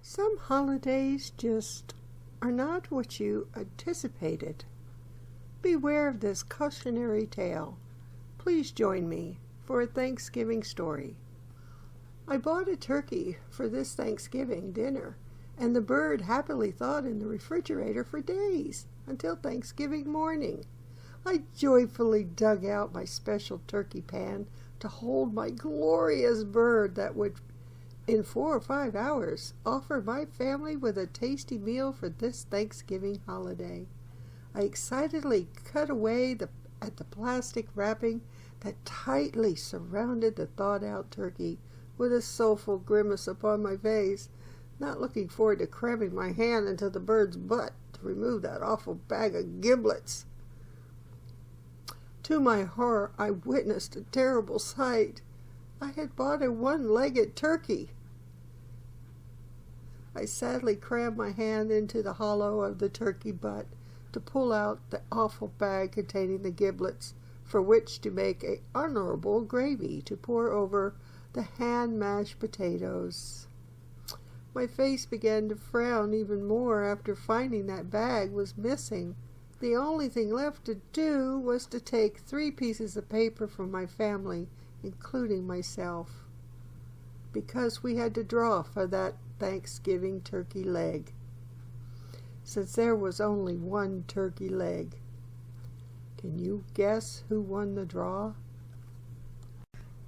Some holidays just are not what you anticipated. Beware of this cautionary tale. Please join me for a Thanksgiving story. I bought a turkey for this Thanksgiving dinner, and the bird happily thawed in the refrigerator for days until Thanksgiving morning. I joyfully dug out my special turkey pan to hold my glorious bird that would, in 4 or 5 hours, offer my family with a tasty meal for this Thanksgiving holiday. I excitedly cut away at the plastic wrapping that tightly surrounded the thawed-out turkey, with a soulful grimace upon my face, not looking forward to cramming my hand into the bird's butt to remove that awful bag of giblets. To my horror, I witnessed a terrible sight. I had bought a one-legged turkey. I sadly crammed my hand into the hollow of the turkey butt to pull out the awful bag containing the giblets, for which to make a honorable gravy to pour over the hand-mashed potatoes. My face began to frown even more after finding that bag was missing. The only thing left to do was to take 3 pieces of paper from my family, including myself, because we had to draw for that Thanksgiving turkey leg, since there was only one turkey leg. Can you guess who won the draw?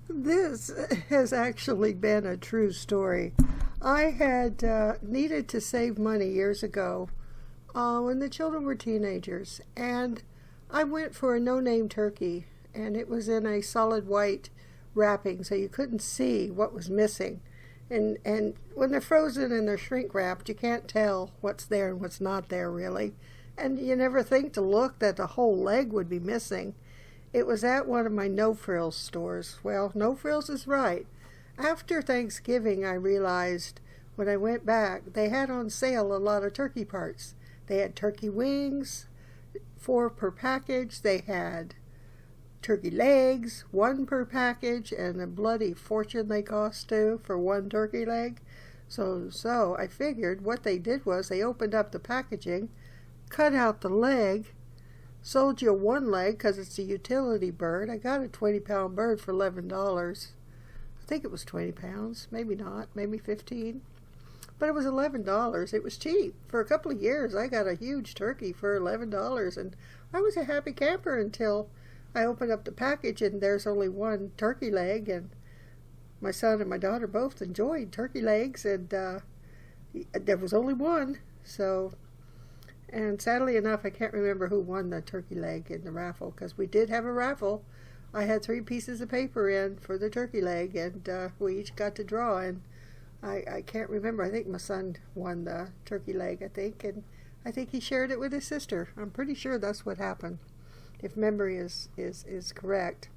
This has actually been a true story. I had needed to save money years ago when the children were teenagers, and I went for a no-name turkey, and it was in a solid white wrapping, so you couldn't see what was missing. And when they're frozen and they're shrink wrapped, you can't tell what's there and what's not there, really. And you never think to look that the whole leg would be missing. It was at one of my no-frills stores. Well, no-frills is right. After Thanksgiving, I realized when I went back, they had on sale a lot of turkey parts. They had turkey wings, 4 per package. They had turkey legs, 1 per package, and a bloody fortune they cost too for 1 turkey leg. So I figured what they did was they opened up the packaging, cut out the leg, sold you 1 leg because it's a utility bird. I got a 20-pound bird for $11. I think it was 20 pounds, maybe not, maybe 15. But it was $11. It was cheap. For a couple of years, I got a huge turkey for $11, and I was a happy camper until I opened up the package and there's only 1 turkey leg, and my son and my daughter both enjoyed turkey legs, and there was only 1. So, and sadly enough, I can't remember who won the turkey leg in the raffle, because we did have a raffle. I had 3 pieces of paper in for the turkey leg, and we each got to draw, and I can't remember. I think my son won the turkey leg, and I think he shared it with his sister. I'm pretty sure that's what happened, if memory is correct.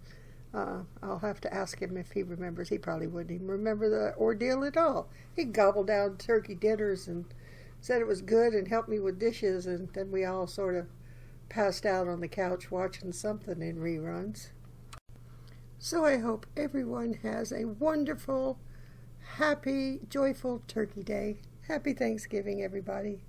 I'll have to ask him if he remembers. He probably wouldn't even remember the ordeal at all. He gobbled down turkey dinners and said it was good and helped me with dishes, and then we all sort of passed out on the couch watching something in reruns. So I hope everyone has a wonderful, happy, joyful Turkey Day. Happy Thanksgiving, everybody.